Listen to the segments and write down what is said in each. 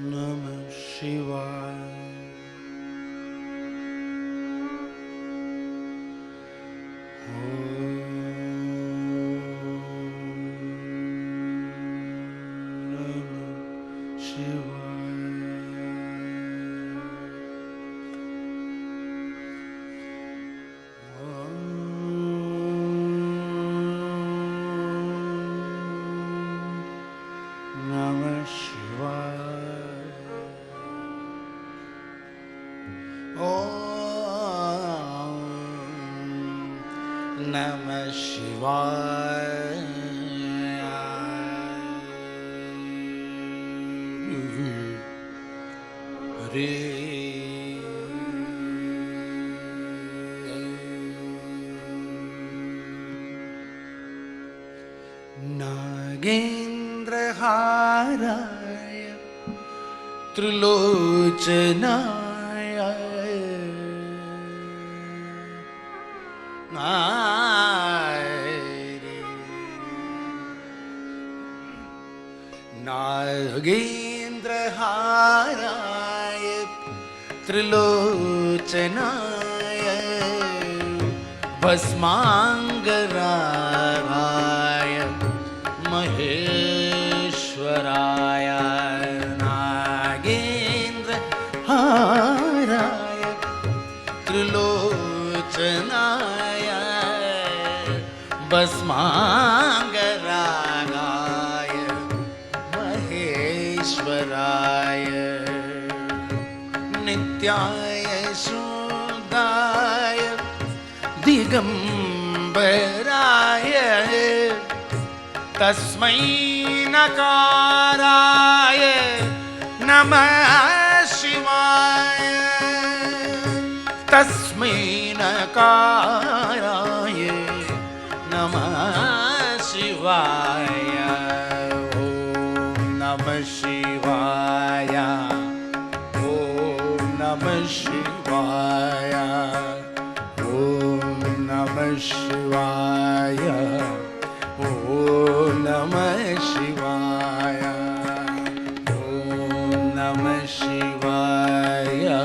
Namah Shivaya. Hare Nagendra Haraya Trilochanaya Nagendra Haraya Trilochanaya Bhasmangaraya Maheshwaraya Nagendra Haraya Trilochanaya Bhasmangaraya Maheshwaraya Nityaya Sudaya Digambaraya Tasmai Nakaraya Namah Shivaya Tasmai Nakaraya Namah Shivaya Om Namah Shivaya Om Namah Shivaya Om Namah Shivaya Om Namah Shivaya Om Namah Shivaya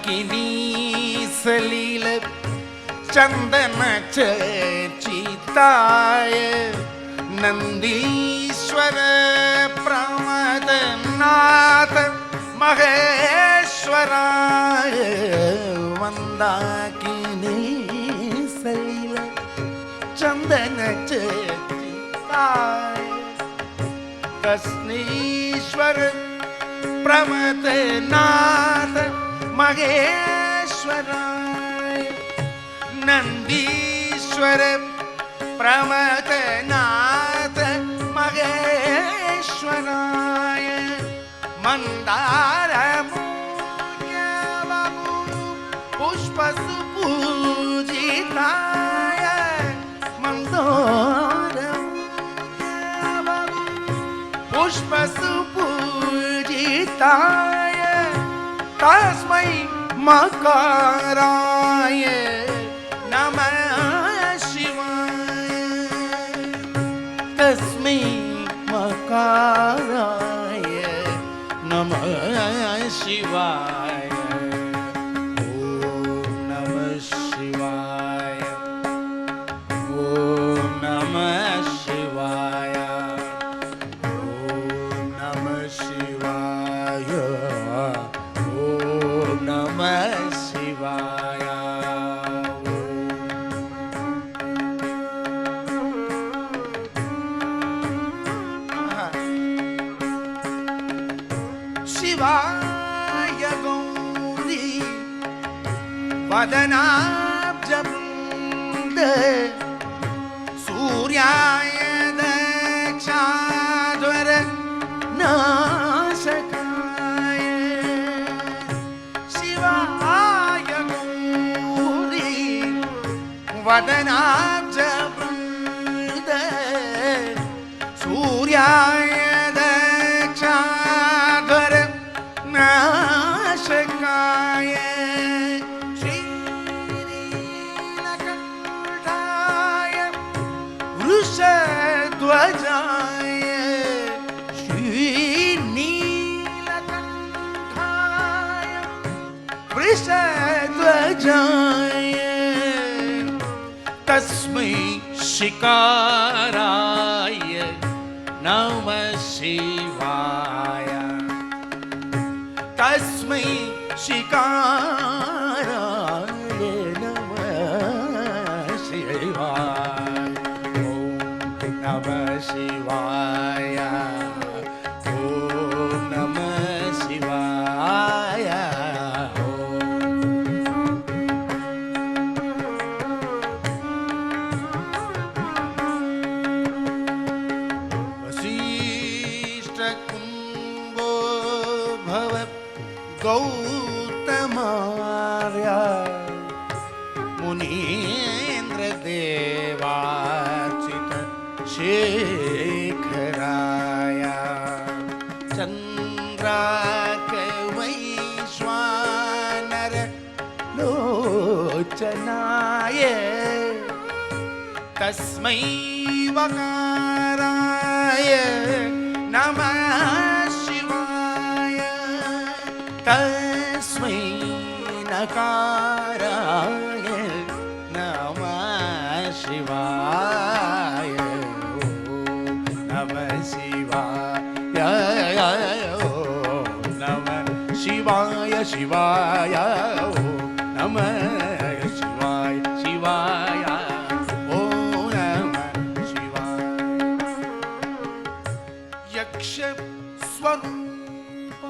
Mandakini Salila Chandana Chachitaya Nandishwara Pramadanath Maheshwaraya Mandakini Salila Chandana Chachitaya Kasnishwara Pramadanath Maheshwaraya Nandishwara Pramadanath Maheshwaraya Mandara Munya Babu Pushpasu Pujitaya Mandara Munya Babu Pushpasu Pujitaya Tasmai Makaraya Namah Shivaya Tasmai Makaraya Namah Shivaya Om Namah Shivaya Om Namah Shivaya Om Namah Shivaya Om Namah Shivaya शिवाय गौरी वदनाब्जवृन्द सूर्याय दक्षाध्वर नाशकाय शिवाय गौरी वदनाब्जवृन्द सूर्याय दक्षाध्वर नाशकाय श्रीनीलकण्ठाय वृषध्वजाय श्रीनीलकण्ठाय वृषध्वजाय तस्मै शिकाराय नमः शिवाय तस्मै शिकाराय नमः शिवाय ॐ नमः शिवाय ॐ नमः शिवाय वसिष्ठकुम्भो भव गौतमार्य मुनीन्द्रदेवार्चित शेखराय चन्द्राकवैश्वानर लोचनाय तस्मै वकाराय नमः शिवाय तस्मै नकाराय नमः शिवाय ॐ नमः शिवाय ॐ नमः शिवाय शिवाय ॐ नमः शिवाय शिवाय ॐ नमः शिवाय यक्ष स्वरूप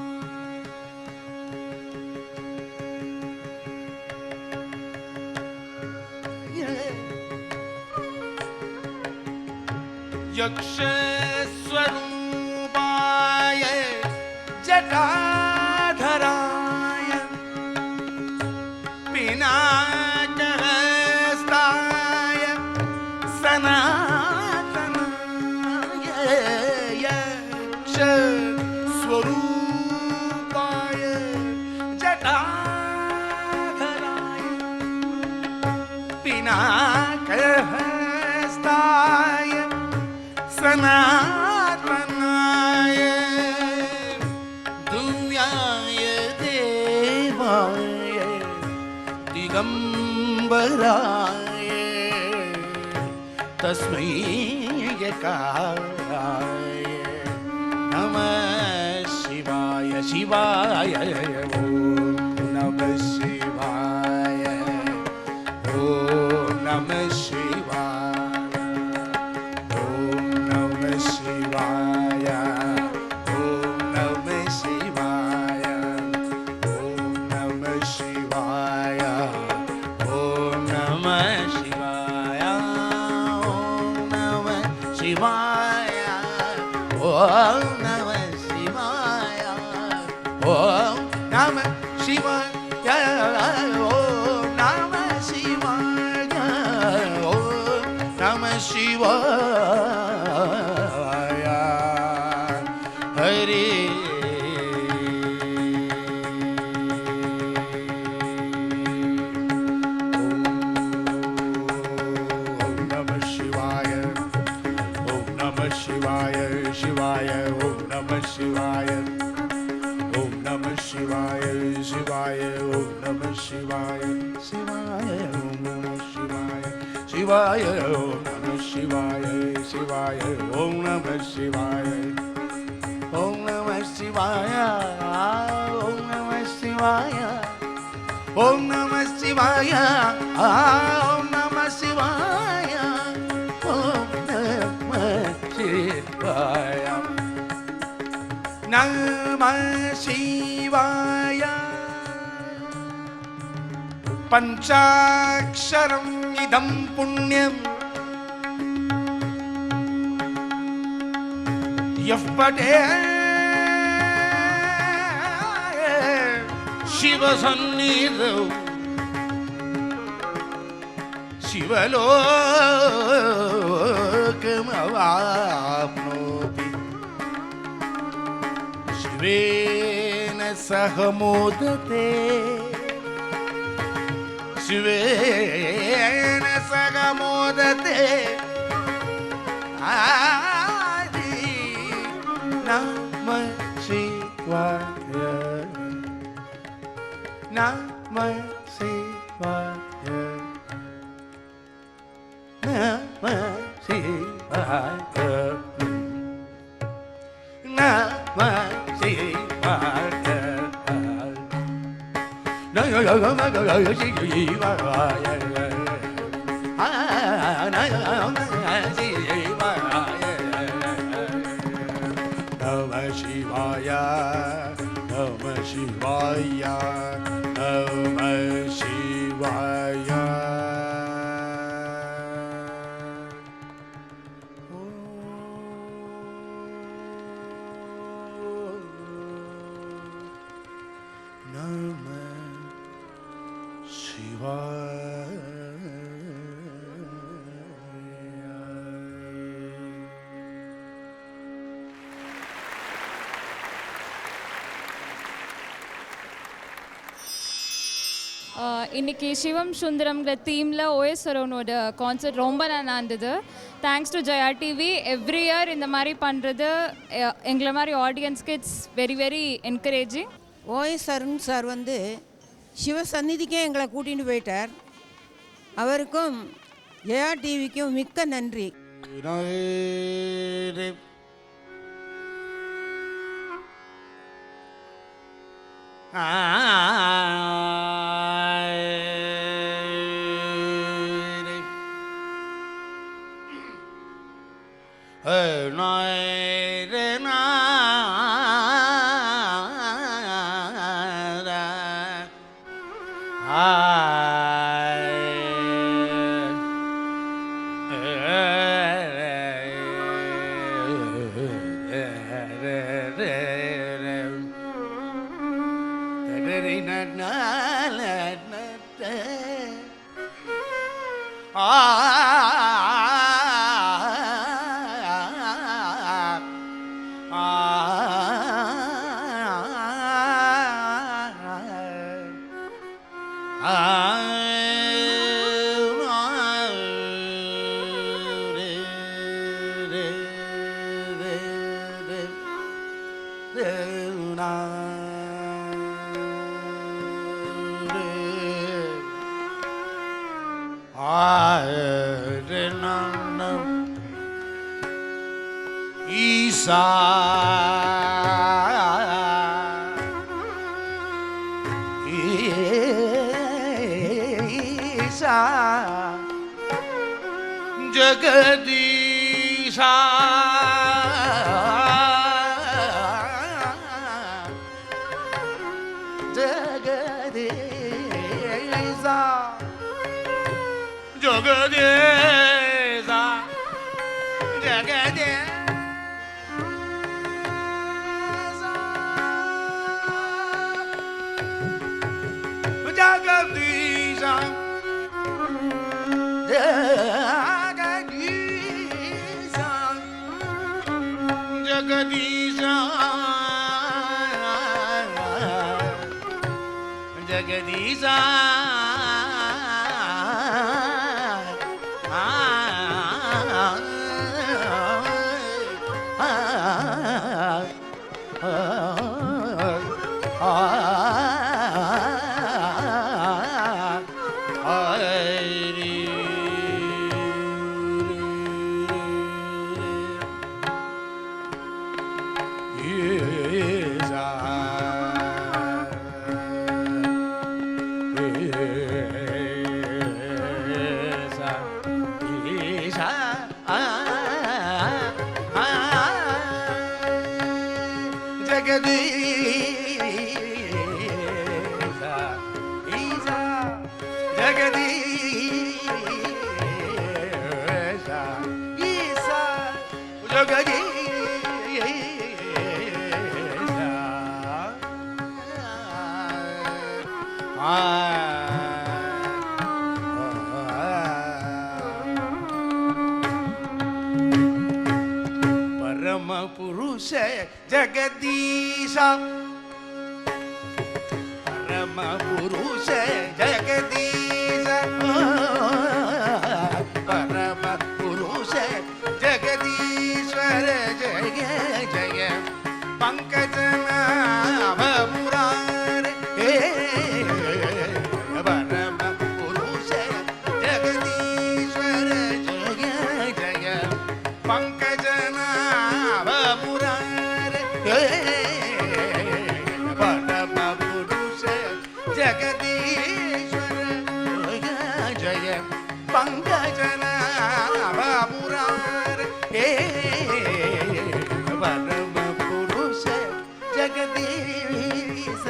यक्ष स्वरूपाय जटाधराय पिनाकहस्ताय सनातनाय यक्ष स्वरूपाय जटाधराय पिनाकहस्ताय सनातनाय दिव्याय देवाय दिगंबराय तस्मै यकाराय नमः शिवाय शिवाय ॐ नमः शिवाय ॐ नमः शिवाय ॐ नमः शिवाय ॐ नमः शिवाय ॐ नमः शिवाय ॐ नमः शिवाय ॐ नमः शिवाय ॐ नमः शिवाय ॐ नमः शिवाय ॐ नमः शिवाय ॐ नमः शिवाय हरे शिवाय ओम नमः शिवाय ओम नमः शिवाय शिवाय ओम नमः शिवाय शिवाय ओम नमः शिवाय शिवाय ओम नमः शिवाय शिवाय ओम नमः शिवाय ओम नमः शिवाय ओम नमः शिवाय ओम नमः शिवाय ओम नमः शिवाय ओम नमः शिवाय நம சிவாய. பஞ்சாக்ஷரம் இதம் புண்ணியம் யஃ படே சிவசந்நிதௌ शिवलोकमवाप्नोति. शिवेन सह मोदते शिवेन सह मोदते आदि नमः शिवाय नमः शिवाय Namah Shivaya. Namah Shivaya. Namah Shivaya. Namah Shivaya. Namah Shivaya. Namah Shivaya. இன்னைக்கு சிவம் சுந்தரம்ங்கிற தீமில் ஓஎஸ் சரவணோட கான்சர்ட் ரொம்ப நல்லா இருந்தது. Thanks to Jaya TV. Every year இந்த மாதிரி பண்ணுறது எங்களை மாதிரி ஆடியன்ஸ்க்கு it's very very encouraging. O S Saravan sir வந்து சிவ சந்நிதிக்கே எங்களை கூட்டிகிட்டு போயிட்டார். அவருக்கும் ஜெயா டிவிக்கும் மிக்க நன்றி. Isa Isa Jagadisha Jagadisha Jagadisha Jagadisha Jagadisha Jagadisha Jagadisha பரம புருஷ ஜெகதீஷ பரம புருஷ ஜெகதீஷ பரம புருஷ ஜெகதீஸ்வர ஜெய ஜெய பங்கஜநாப முராரே பரம புருஷ ஜெகதீஸ்வர ஜெய ஜெய பங்கஜநாப முராரே பரம புருஷ ஜெகதீஸ்வர ஜெய ஜெய பங்கஜநாப முராரே பரம புருஷ ஜெகதீஷ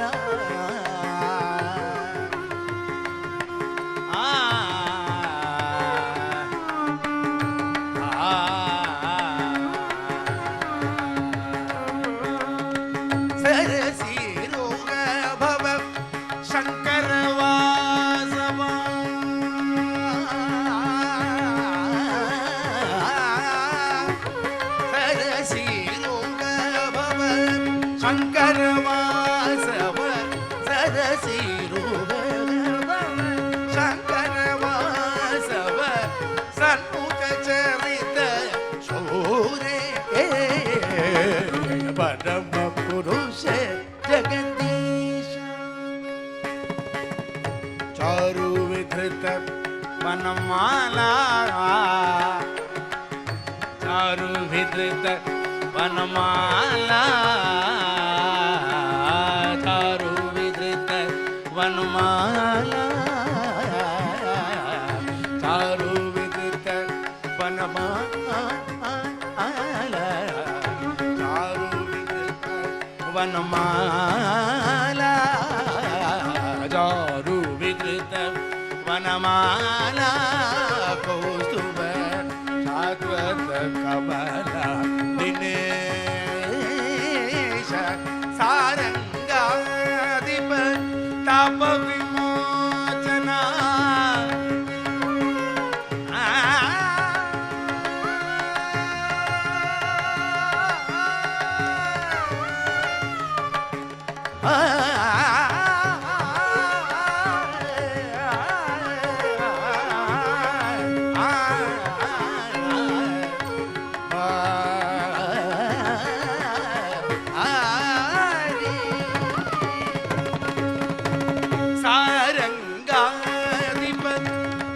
சரசீரோக பவ சங்கர வாசவா சரசீரோக பவ சங்கர வாசவ சரசீரோக பவ சங்கர வாசவ சண்முக சரித சூரே பரம புருஷ ஜெகதீஷ चारु विधृत वनमाला चारु विधृत वनमाला चारु विधृत वनमाला चारु विधृत वनमाला चारु विधृत वनमाला चारु विधृत वनमाला कौस्तुभ शाश्वत कमला दिनेश सारंगाधिप ताप विमोचना सारंगाधिप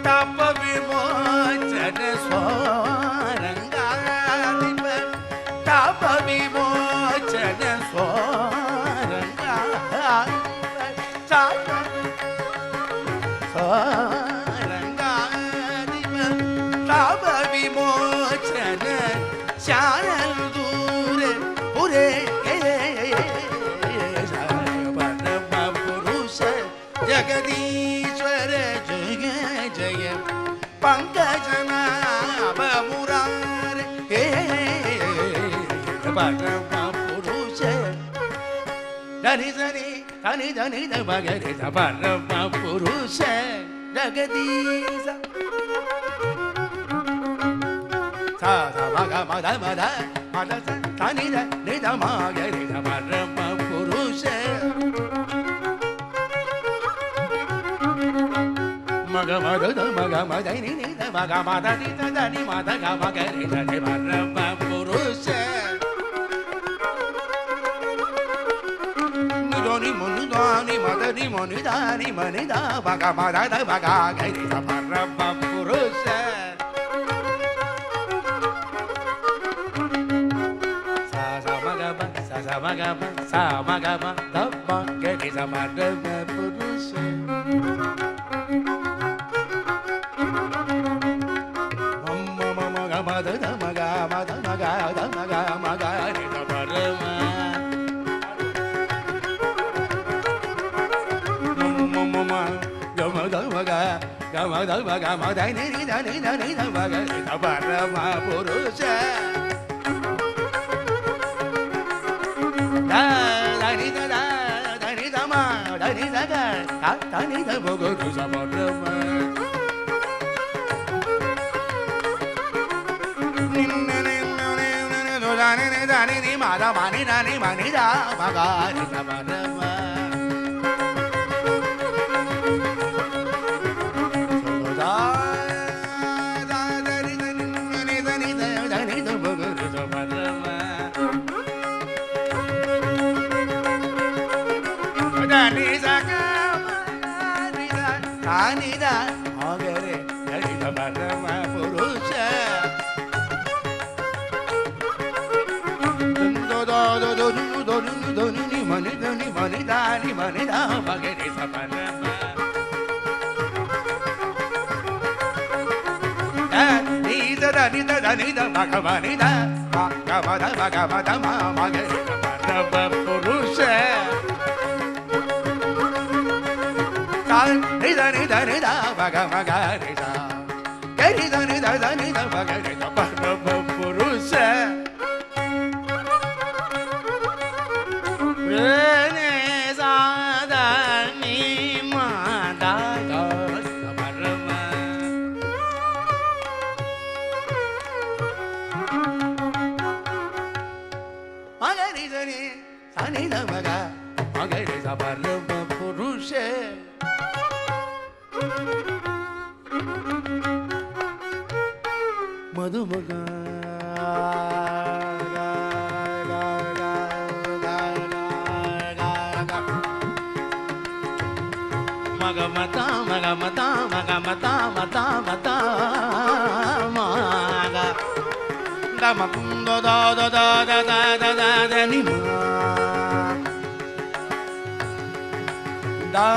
ताप विमोचन स्वारंगाधिप ताप विमोचन स्वारंगाधिप ताप विमोचन शारल दूर पुरे परम पुरुष जगदीश्वर जय जय पंकजनाभ मुरारे परम पुरुष धनि धनि धनि धनि धगरे परम पुरुष जगदीश सा सा मग मद मद मद धनि धनि धगरे परम पुरुष मग मद मग मद नि नि मग मद नि धनि मद ग मगरे धनि परम पुरुष निधनि मुनि धनि मद नि मुनि धनि मनि द मग मद द मग गरे परम पुरुष सा सा मग सा मग द मगरे परम पुरुष मद द मग मद मग द मग मग रे द परम मम गम द मग मद नि नि द मग रे द परम पुरुष द नि द म द தனி தக தனி தபகரு சபரம தனி மத மணி தனி மணிதா மகாரி சபரம Anida, Agare, Yarida Barama, Purusha. Doni, money, Dani, Manida, Bagarita Barama. Nida, Danida, Bagavanida, Bagavada, Bagavada, Magarita Barama, Purusha. Nida, Nida, Nida, Baga, Magarita. Nida, Nida, Nida, Bagarita, Barama, Purusha. Madhumaga Magamata Magamata Magamata Mata Mata Maga Damakundo da da da da da da da da nima da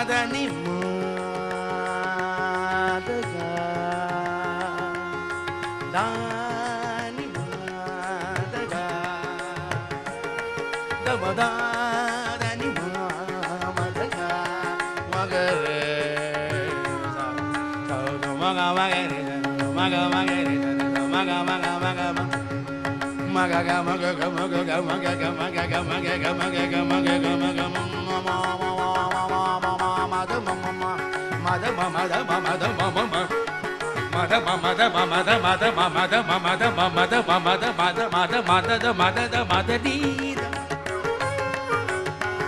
da nima da nima da da da da da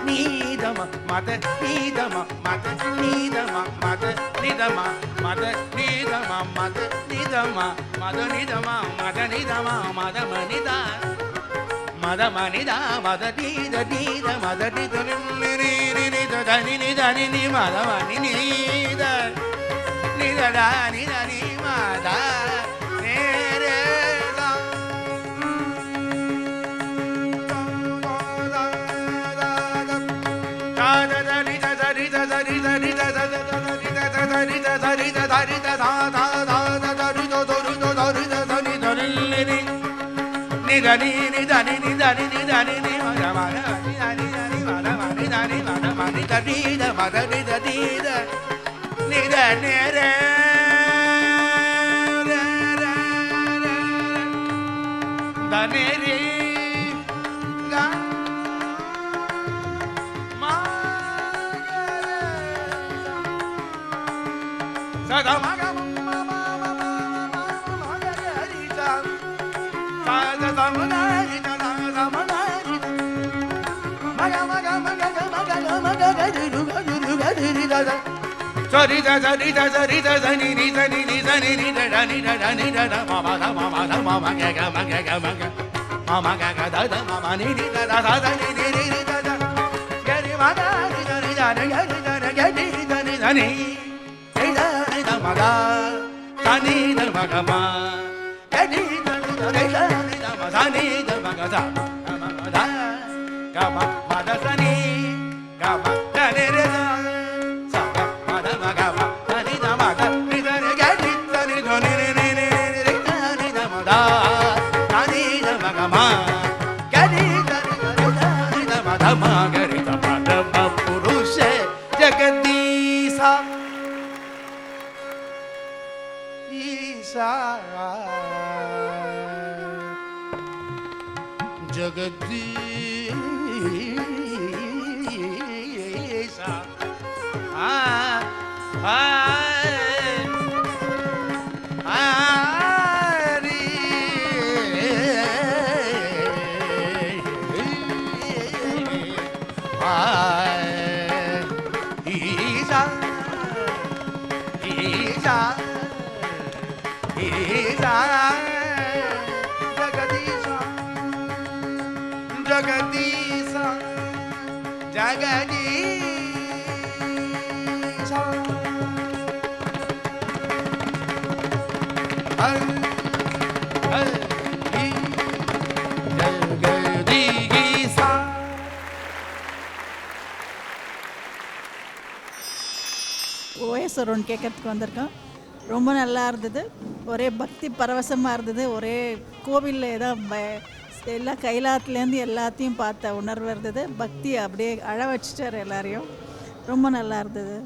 Nidama, mata, nidama, mata, nidama, mata, nidama, mata, nidama, mata, nidama, mata, nidama, mata, nidama, mata, manida, mata, manida, mata, nida, nida, mata, nida, nida, dani, nida, nida, mata, mani, nida, nida, dani, nida, mata, nida. Jagadish ஈசா ஈசா ஈசா ஜகதீசா ஜகதீசா ஜகதீசா ஜகதீசா. OS Arun கேட்கறதுக்கு வந்திருக்கோம். ரொம்ப நல்லா இருந்தது. ஒரே பக்தி பரவசமாக இருந்தது. ஒரே கோவிலில் தான் எல்லா கைலாத்துலேருந்து எல்லாத்தையும் பார்த்த உணர்வு இருந்தது. பக்தி அப்படியே அழ வச்சுட்டார் எல்லாரையும். ரொம்ப நல்லா இருந்தது.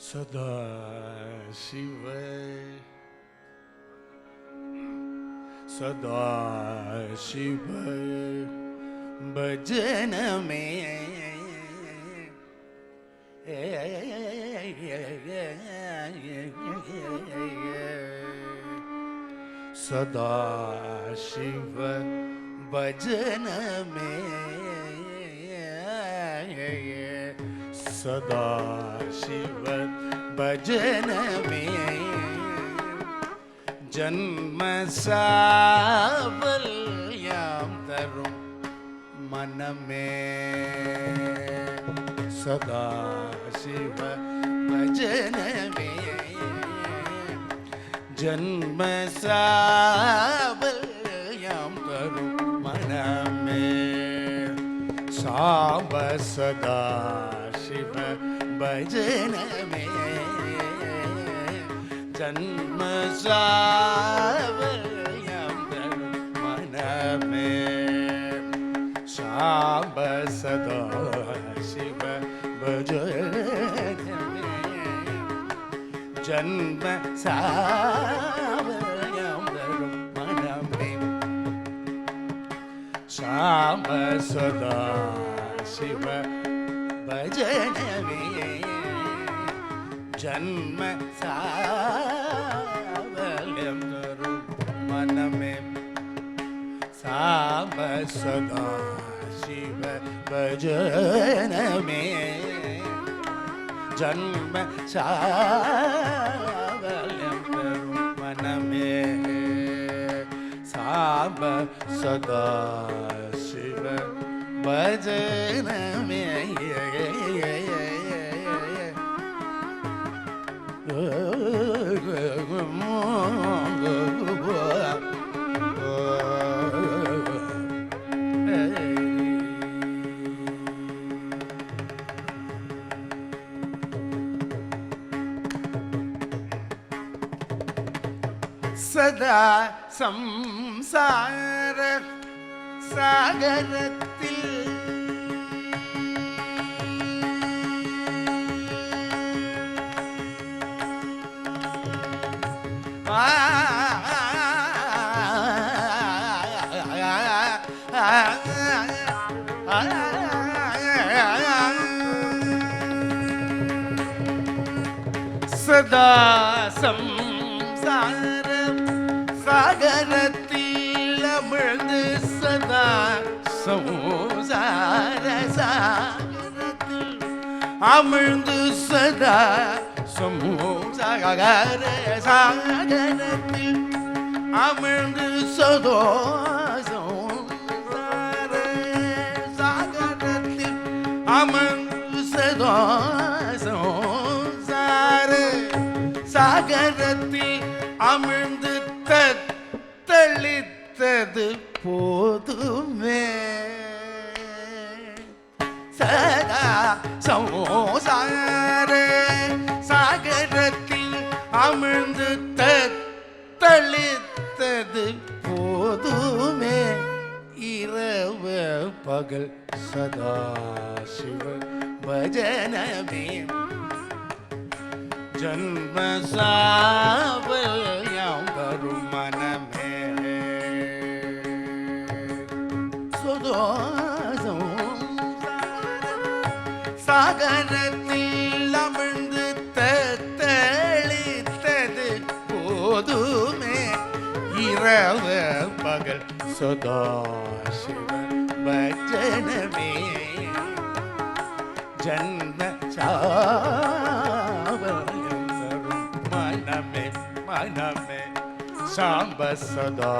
सदा शिव सदा शिव भजन में सदा शिव भजन में सदा शिव भजन में जन्म साफल्यं तरुं मन में सदा शिव भजन में जन्म साफल्यं तरुं मन में सांब सदा शिव भजन में जन्म साफल्यं तरुं मन में सांब सदा शिव भजन में जन्म साफल्यं तरुं मन में सांब सदा शिव भजन में जन्म साफल्यं तरुं मन में सांब सदा शिव भजन में जन्म साफल्यं तरुं मन में सांब सदा शिव भजन में சதா சம்சார சாகரத்தில் சதா சம்சார சாகரத்தில் அமிழ்ந்து சதா சம்சார சாகரத்தில் அமிழ்ந்து சதா சம்சார சாகரத்தில் அமிழ்ந்து சதோ சம்சார சாகரத்தில் அமிழ்ந்து சதோ சம்சார சாகரத்தில் அமிழ்ந்து தத்தளித்தது போதுமே சதா சம்சார சாகரத்தில் அமிழ்ந்து தத்தளித்தது போதுமே இரவு பகல் சதா சிவ பஜனமே ஜன்ம சாவல்யம் வரும் மனமே சுதோசம் சாகரத்தில் அமிழ்ந்து தத்தளித்தது போதுமே இரவு பகல் சதா சிவ பஜனமே ஜன்ம சாவல்யம் வரும் மனமே மனமே சாம்ப சதா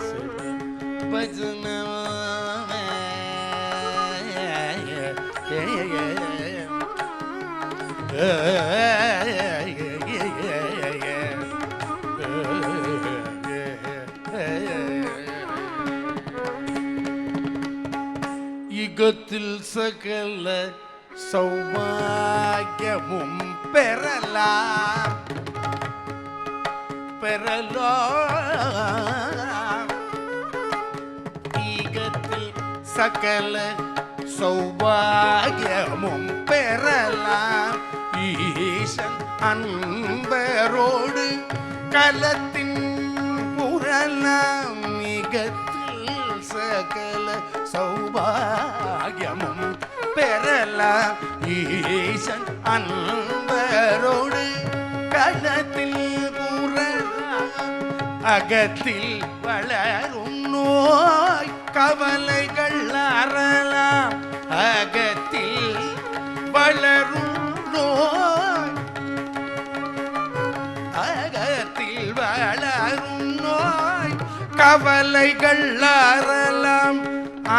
சிவ பஜனமே யுகத்தில் சகல சௌபாகியமும் பெறலாம் யுகத்தில் சகல சௌபாகியமும் பெறலாம் ஈசன் அன்பரோடு கலத்தின் புறலாம் மிகத்தில் சகல சௌபாகியமும் பெறலாம் ஈசன் அன்பரோடு கலத்தில் புறலாம் அகத்தில் வளரும் நோய் கவலைகள் அறலாம் அகத்தில் வளரும் நோய் அகத்தில் வளரும் நோய் கவலைகள் அறலாம்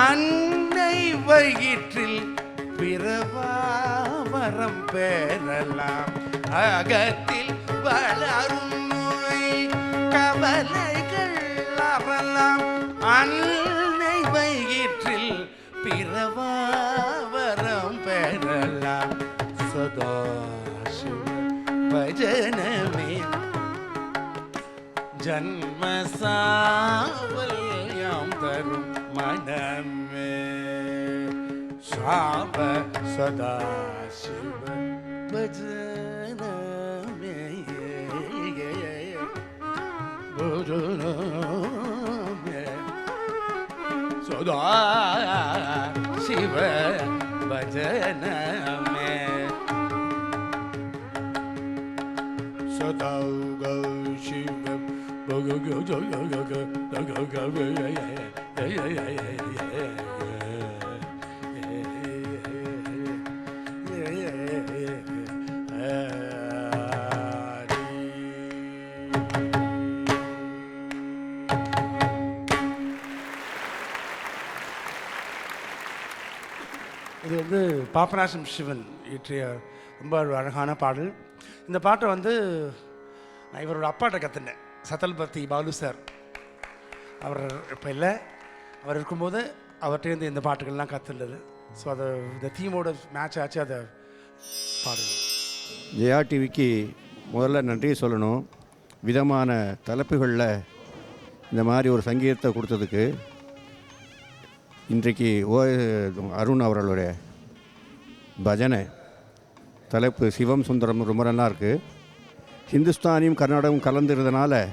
அன்னை வயிற்றில் பிறவாவரம் பெறலாம் அகத்தில் வளரும் நோய் கவலைகள் அறலாம் அன்னை வயிற்றில் பிறவாவரம் பெறலாம் சதா சிவ பஜனமே ஜன்ம சாவல்யம் தரும் மனமே சாப சதா சிவ பஜனமே பஜனமே சதா சிவ பஜனமே சதா சிவ இது வந்து பாபநாசம் சிவன் இயற்றிய ரொம்ப ஒரு அழகான பாடல். இந்த பாட்டை வந்து நான் இவரோட அப்பாட்ட கற்றுனேன், சதல்பதி பாலு சார். அவர் இப்போ இல்லை, அவர் இருக்கும்போது அவர்கிட்டேருந்து இந்த பாட்டுகள்லாம் கற்றுண்டது. ஸோ அதை இந்த தீமோட மேட்ச் ஆச்சு, அதை பாடுங்க. ஜெயா டிவிக்கு முதல்ல நன்றி சொல்லணும். விதமான தலைப்புகளில் இந்த மாதிரி ஒரு சங்கீதத்தை கொடுத்ததுக்கு இன்றைக்கு அருண் அவர்களுடைய பஜனை தலைப்பு சிவம் சுந்தரம் ரொம்ப நல்லா இருக்குது. ஹிந்துஸ்தானியும் கர்நாடகம் கலந்துருந்தனால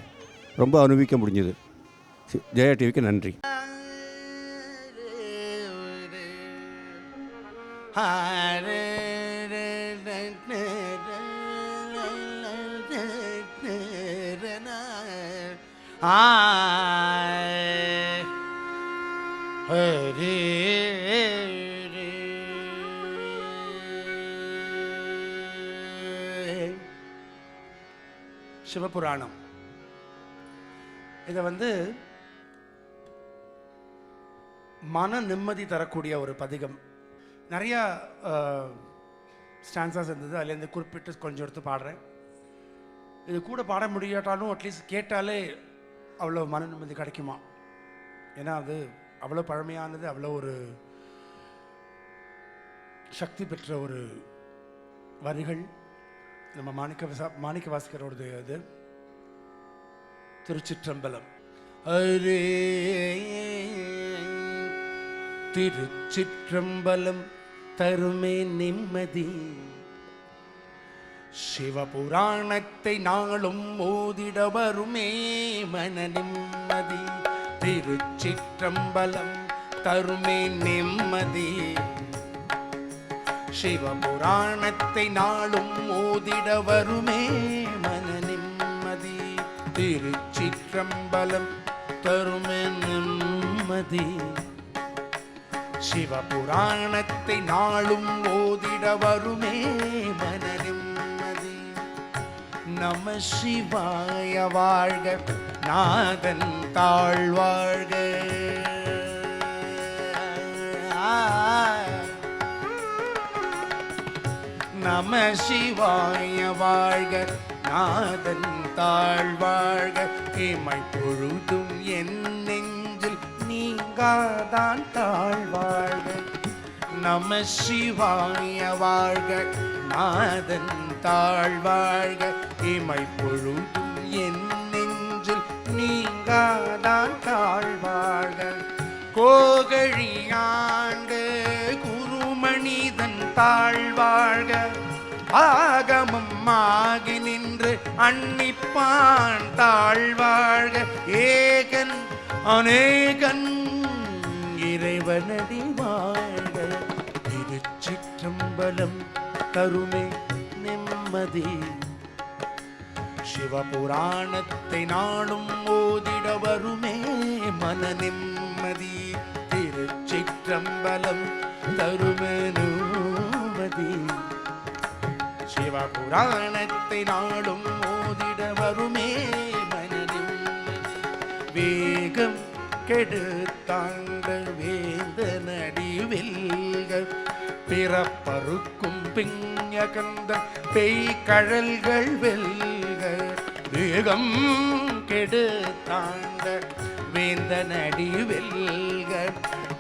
ரொம்ப அனுபவிக்க முடிஞ்சுது. ஜெயா டிவிக்கு நன்றி. சிவபுராணம் இதை வந்து மன நிம்மதி தரக்கூடிய ஒரு பதிகம். நிறையா ஸ்டான்ஸாஸ் இருந்தது, அதுலேருந்து குறிப்பிட்டு கொஞ்சம் எடுத்து பாடுறேன். இது கூட பாட முடியாட்டாலும் அட்லீஸ்ட் கேட்டாலே அவ்வளோ மன நிம்மதி கிடைக்குமா? ஏன்னா அது அவ்வளோ பழமையானது, அவ்வளோ ஒரு சக்தி பெற்ற ஒரு வரிகள். நம்ம மாணிக்க வாசகரோடது அது. திருச்சிற்றம்பலம். அரே திருச்சிற்றம்பலம் தருமே நிம்மதி, சிவபுராணத்தை நாளும் மோதிட வருமே மன நிம்மதி. திருச்சிற்றம்பலம் தருமே நிம்மதி, சிவபுராணத்தை நாளும் மோதிட வருமே மன நிம்மதி. திருச்சிற்றம்பலம் தருமே நிம்மதி, சிவபுராணத்தை நாளும் ஓதிட வருமே மன நிம்மதி. நம சிவாய வாழ்க, நாதன் தாழ்வாழ்க. நம சிவாய வாழ்க, நாதன் தாழ்வாழ்க. இமை பொழுதும் என் நெஞ்சில் நீங்காதான் தாழ்வாழ்க. நம சிவாய வாழ்க, நாதன் தாழ்வாழ்க. இமை பொழுதும் என் நெஞ்சில் நீங்காதான் தாழ்வாழ்க. கோகழியாண்ட குருமணிதன் தாழ்வாழ்க. ஆகமம் ஆகி நின்று அன்னிப்பான் தாழ்வாழ்க. ஏகன் அநேகன் இறைவனடி வாழ்க. திருச்சிற்றம்பலம் தருமே நிம்மதி, சிவபுராணத்தை நாளும் ஓதிட வருமே மன நிம்மதி. திருச்சிற்றம்பலம் தருமே நிம்மதி, சிவபுராணத்தை நாளும் ஓதிட வருமே மன நிம்மதி. வேகம் கெடுத்தாண்ட வேந்த நடி வெல்க. பிறப்பருக்கும் பிஞகந்த பெய்கழல்கள் வெல்க. வேகம் கெடுத்தாண்ட வேந்த நடி வெல்க.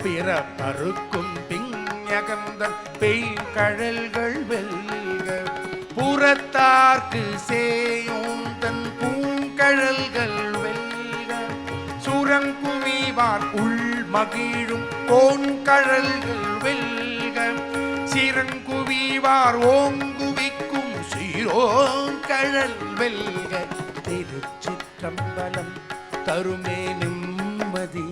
பிறப்பருக்கும் பிஞகந்த பெய்கழல்கள் வெல்க. புறத்தார்க்கு சேயோந்தன் பூங்கழல்கள் வெல்க. சுரங்குவிவார் உள் மகிழும் கோன்கழல்கள் வெல்க. சிறங்குவிவார் ஓங்குவிக்கும் சீரோங்கழல் வெல்க. திருச்சிற்றம்பலம் தருமே நிம்மதி,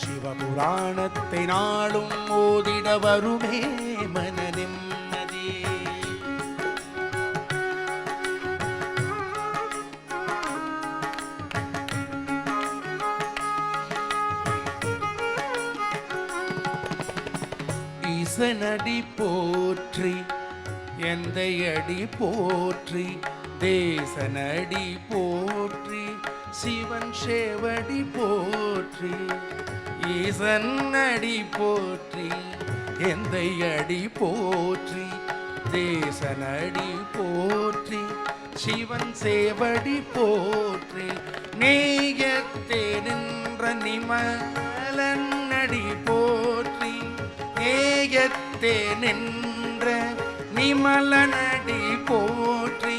சிவபுராணத்தை நாளும் ஓதிட வருமே மன நிம்மதி. ஈசனடி போற்றி, எந்தை அடி போற்றி, தேசனடி போற்றி, சிவன் சேவடி போற்றி. ஈசன் அடி போற்றி, எந்தை அடி போற்றி, தேசனடி போற்றி, சிவன் சேவடி போற்றி. நேயத்தே நின்ற நிமலன் அடி போற்றி, நேயத்தே நின்ற நிமலனடி போற்றி.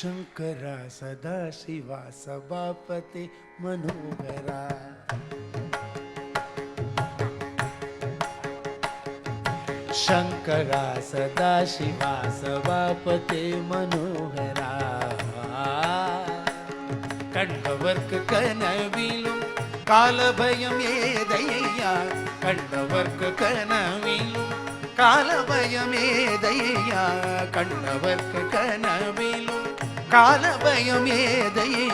ಶಂಕರ ಸದಾಶಿವ ಸಭಾಪತಿ ಮನೋಹರ. ಶಂಕರ ಸದಾಶಿವ ಸಭಾಪತಿ ಮನೋಹರ. கண்டவர்க்கு கனவிலும் காலபயம் ஏதையா, கண்டவர்க்கு கனவிலும் காலபயம் ஏதையா, கண்டவர்க்கு கனவிலும் காலபயம் ஏதையா.